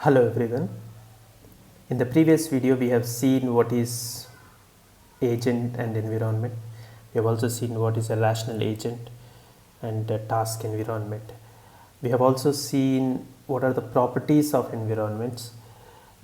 Hello everyone. In the previous video we have seen what is agent and environment. We have also seen what is a rational agent and a task environment. We have also seen what are the properties of environments,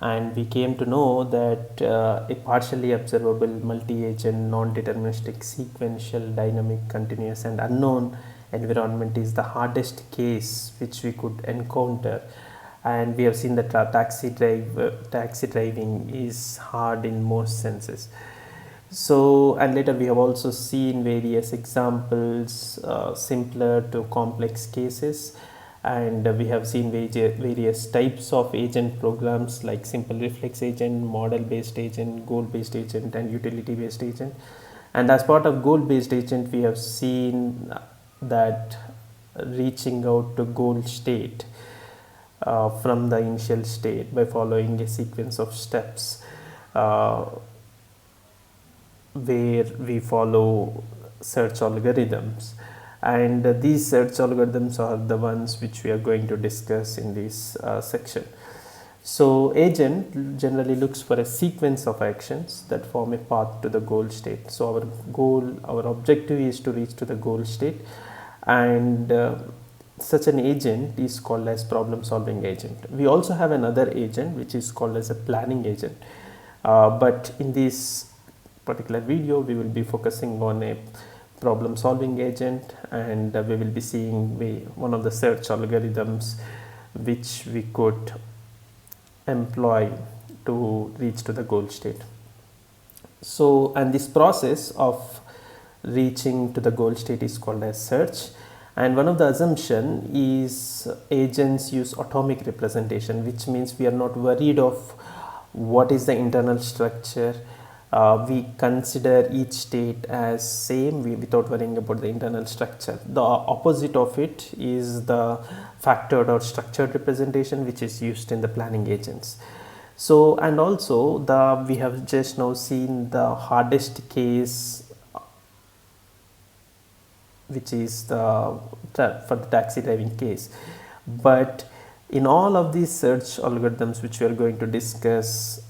and we came to know that a partially observable multi-agent non-deterministic sequential dynamic continuous and unknown environment is the hardest case which we could encounter, and we have seen that taxi driving is hard in most senses. So, and later we have also seen various examples, simpler to complex cases, and we have seen various types of agent programs like simple reflex agent, model based agent, goal based agent, and utility based agent. And as part of goal based agent, we have seen that reaching out to goal state from the initial state by following a sequence of steps uh, where we follow search algorithms, and these search algorithms are the ones which we are going to discuss in this section. So agent generally looks for a sequence of actions that form a path to the goal state. So our objective is to reach to the goal state, and such an agent is called as problem solving agent. We also have another agent which is called as a planning agent, but in this particular video we will be focusing on a problem solving agent, and we will be seeing one of the search algorithms which we could employ to reach to the goal state. So, and this process of reaching to the goal state is called as search, and one of the assumption is agents use atomic representation, which means we are not worried of what is the internal structure. We consider each state as same without worrying about the internal structure. The opposite of it is the factored or structured representation, which is used in the planning agents. So, and also we have just now seen the hardest case, which is for the taxi driving case. But in all of these search algorithms which we are going to discuss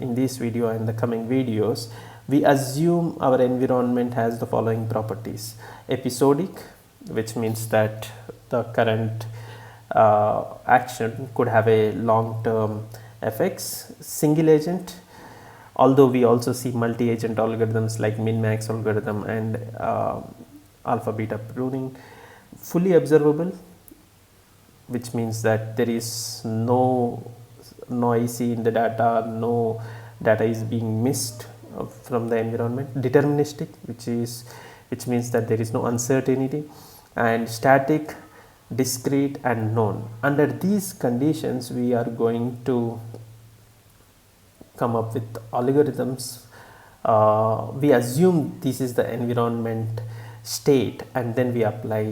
in this video and the coming videos, we assume our environment has the following properties: episodic, which means that the current action could have a long term effects; single agent, although we also see multi agent algorithms like min max algorithm and alpha beta pruning; fully observable, which means that there is no noisy in the data, no data is being missed from the environment; deterministic, which means that there is no uncertainty; and static, discrete, and known. Under these conditions we are going to come up with algorithms. We assume this is the environment state, and then we apply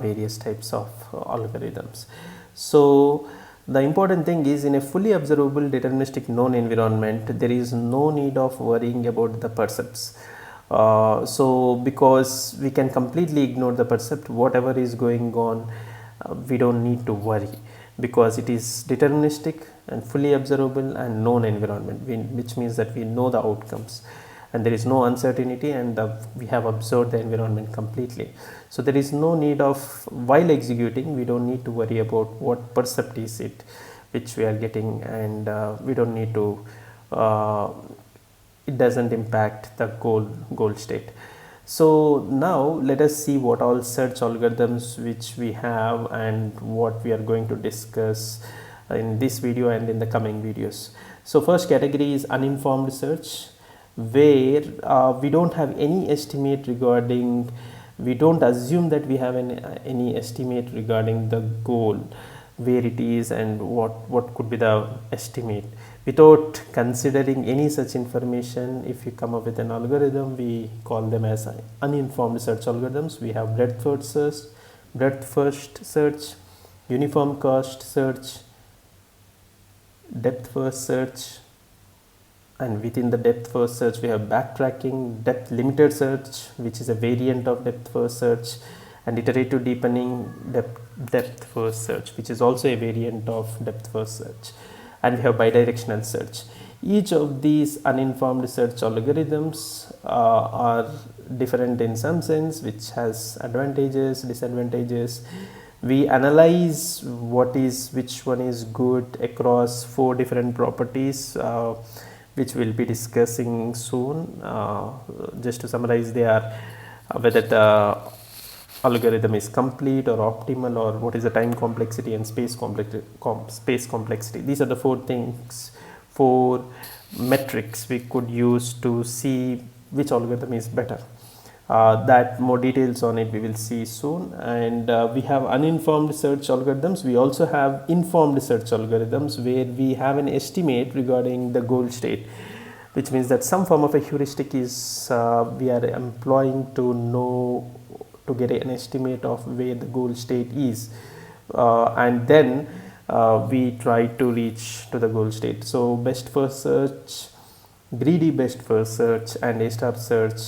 various types of algorithms. So the important thing is, in a fully observable deterministic known environment, there is no need of worrying about the percepts. So because we can completely ignore the percept, whatever is going on, we don't need to worry, because it is deterministic and fully observable and known environment, which means that we know the outcomes and there is no uncertainty, and we have observed the environment completely. So there is no need of, while executing, we don't need to worry about what percept is it which we are getting, and we don't need to it doesn't impact the goal state. So now let us see what all search algorithms which we have and what we are going to discuss in this video and in the coming videos. So first category is uninformed search, where we don't have any estimate regarding, we don't assume that we have any estimate regarding the goal, where it is and what could be the estimate. Without considering any such information, if you come up with an algorithm, we call them as uninformed search algorithms. We have breadth first search, uniform cost search, depth first search, and within the depth first search we have backtracking, depth limited search, which is a variant of depth first search, and iterative deepening, depth first search, which is also a variant of depth first search, and we have bidirectional search. Each of these uninformed search algorithms are different in some sense, which has advantages, disadvantages. We analyze which one is good across 4 different properties, which we'll be discussing soon. Just to summarize, they are whether the algorithm is complete or optimal, or what is the time complexity and space complexity. These are the 4 things, 4 metrics we could use to see which algorithm is better. That more details on it we will see soon. And we have uninformed search algorithms. We also have informed search algorithms, where we have an estimate regarding the goal state, which means that some form of a heuristic is we are employing to get an estimate of where the goal state is, and then we try to reach to the goal state. So best first search, greedy best first search, and A-star search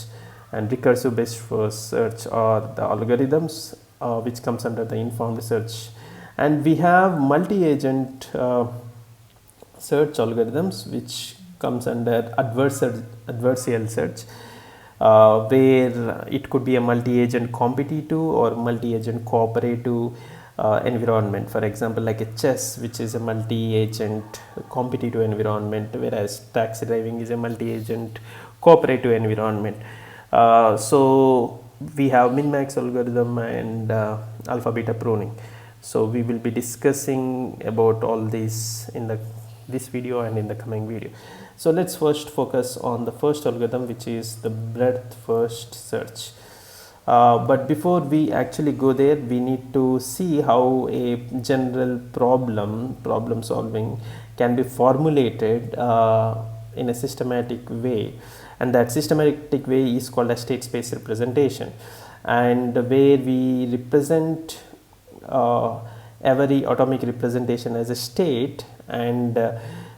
and recursive best first search are the algorithms which comes under the informed search. And we have multi-agent search algorithms, which comes under adversarial search, where it could be a multi-agent competitive or multi-agent cooperative environment. For example, like a chess, which is a multi-agent competitive environment, whereas taxi driving is a multi-agent cooperative environment. So we have min-max algorithm and alpha beta pruning. So we will be discussing about all these in this video and in the coming video. So let's first focus on the first algorithm, which is the breadth first search. But before we actually go there, we need to see how a general problem solving can be formulated in a systematic way, and that systematic way is called a state space representation, and where we represent every atomic representation as a state, and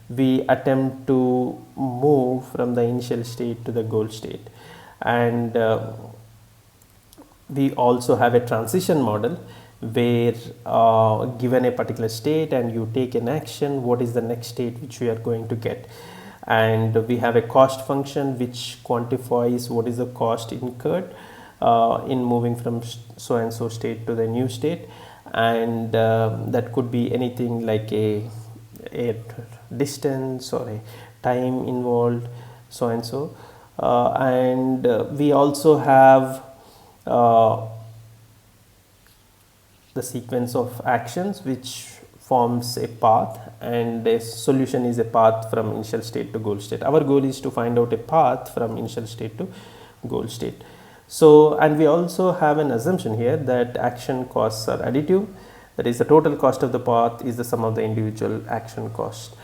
we attempt to move from the initial state to the goal state. And we also have a transition model, where given a particular state and you take an action, what is the next state which we are going to get. And we have a cost function which quantifies what is the cost incurred in moving from so and so state to the new state, and that could be anything like a distance or a time involved, so and so. And we also have the sequence of actions which forms a path, and a solution is a path from initial state to goal state. Our goal is to find out a path from initial state to goal state. So, and we also have an assumption here that action costs are additive, that is the total cost of the path is the sum of the individual action cost.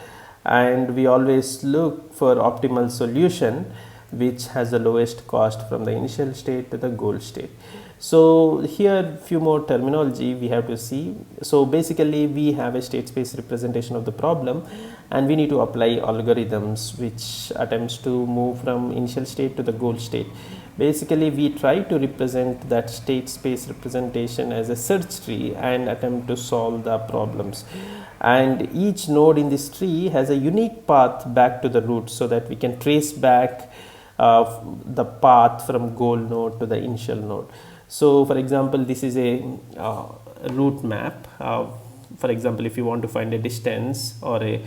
And we always look for optimal solution which has the lowest cost from the initial state to the goal state. So here few more terminology we have to see. So basically we have a state space representation of the problem, and we need to apply algorithms which attempts to move from initial state to the goal state. Basically we try to represent that state space representation as a search tree and attempt to solve the problems, and each node in this tree has a unique path back to the root, so that we can trace back the path from goal node to the initial node. So for example, this is a route map. For example, if you want to find a distance or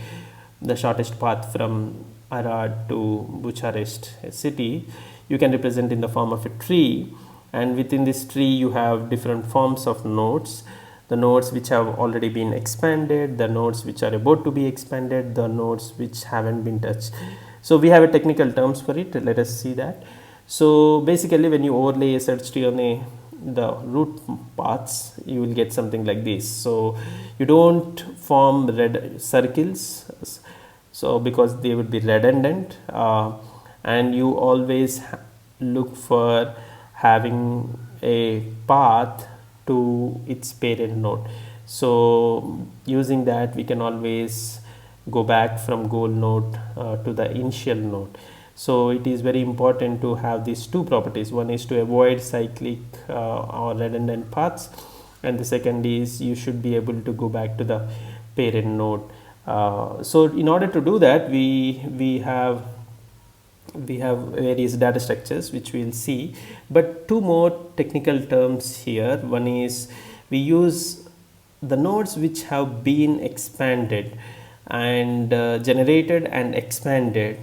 the shortest path from Arad to Bucharest city, you can represent in the form of a tree, and within this tree you have different forms of nodes. The nodes which have already been expanded, the nodes which are about to be expanded, the nodes which haven't been touched. So we have a technical terms for it. Let us see that. So basically when you overlay a search tree on the root paths, you will get something like this. So you don't form red circles, so because they would be redundant, and you always look for having a path to its parent node. So using that we can always go back from goal node to the initial node. So it is very important to have these two properties. One is to avoid cyclic or redundant paths, and the second is you should be able to go back to the parent node. So in order to do that, we have various data structures which we will see, but two more technical terms here. One is we use the nodes which have been expanded and generated and expanded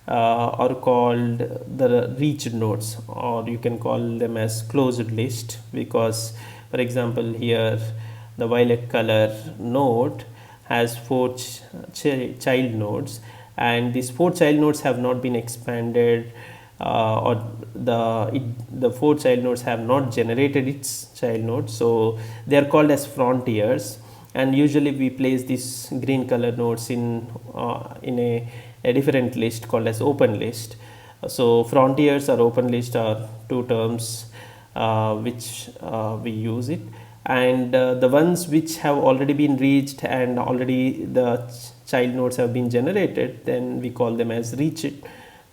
are called the reached nodes, or you can call them as closed list, because for example here the violet color node has four child nodes, and these four child nodes have not been expanded, or the four child nodes have not generated its child nodes, so they are called as frontiers. And usually we place these green color nodes in a different list called as open list. So frontiers or open list are two terms which we use it, and the ones which have already been reached and already the child nodes have been generated, then we call them as reached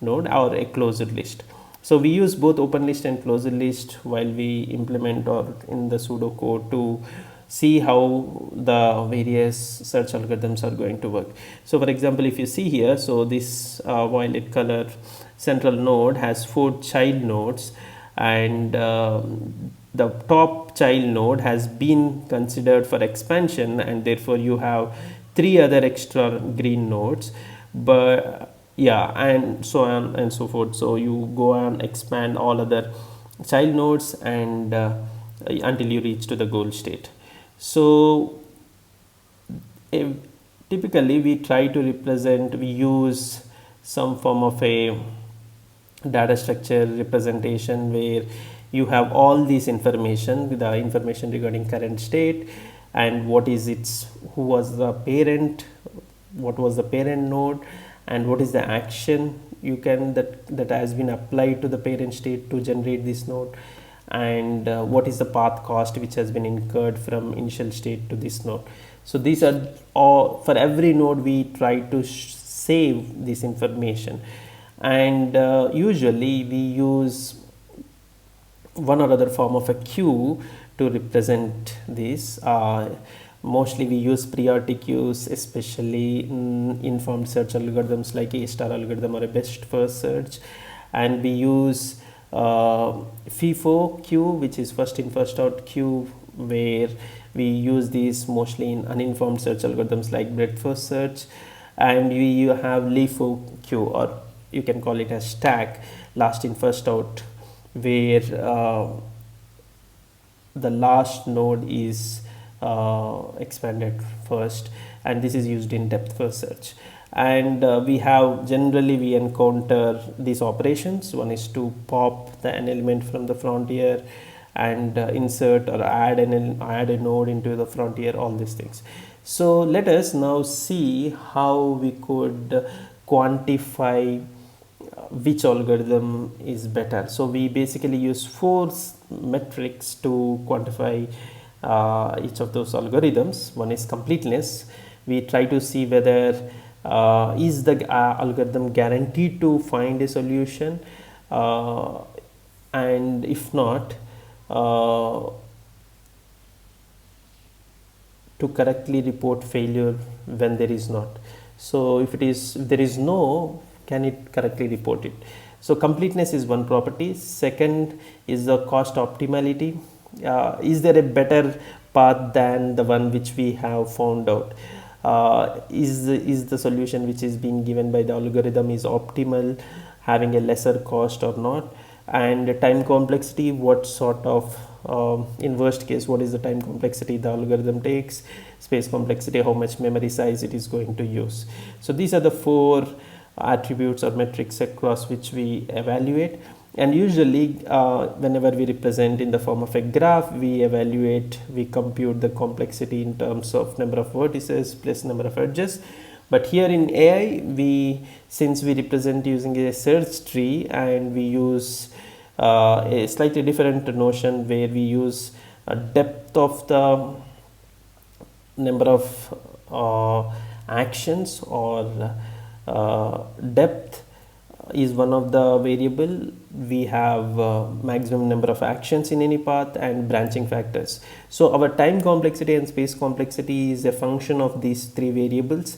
node or a closed list. So we use both open list and closed list while we implement or in the pseudocode to see how the various search algorithms are going to work. So for example, if you see here, so this violet color central node has four child nodes, and the top child node has been considered for expansion, and therefore you have three other extra green nodes, but yeah, and so on and so forth. So you go and expand all other child nodes and until you reach to the goal state. So typically we try to represent, we use some form of a data structure representation where you have all this information, the information regarding current state and what is its, who was the parent, what was the parent node, and what is the action you can that has been applied to the parent state to generate this node, and what is the path cost which has been incurred from initial state to this node. So these are all, for every node we try to save this information, and usually we use one or other form of a queue to represent this. Mostly we use priority queues, especially in informed search algorithms like A star algorithm or a best first search, and we use FIFO queue, which is first in first out queue, where we use these mostly in uninformed search algorithms like breadth first search, and we have LIFO queue, or you can call it as stack, last in first out, where the last node is expanded first, and this is used in depth first search. And we have generally we encounter these operations. One is to pop an element from the frontier and insert or add a node into the frontier, all these things. So let us now see how we could quantify which algorithm is better. So we basically use four metrics to quantify each of those algorithms. One is completeness. We try to see whether is the algorithm guaranteed to find a solution, and if not, to correctly report failure when there is not. So if there is no, can it correctly report it? So completeness is one property. Second is the cost optimality. Is there a better path than the one which we have found out? Is the solution which is being given by the algorithm is optimal, having a lesser cost or not? And time complexity, what sort of in worst case, what is the time complexity the algorithm takes? Space complexity, how much memory size it is going to use. So these are the four attributes or metrics across which we evaluate. And usually whenever we represent in the form of a graph, we compute the complexity in terms of number of vertices plus number of edges. But here in AI, since we represent using a search tree, and we use a slightly different notion where we use a depth of the number of actions, or depth is one of the variable. We have maximum number of actions in any path and branching factors. So our time complexity and space complexity is a function of these three variables.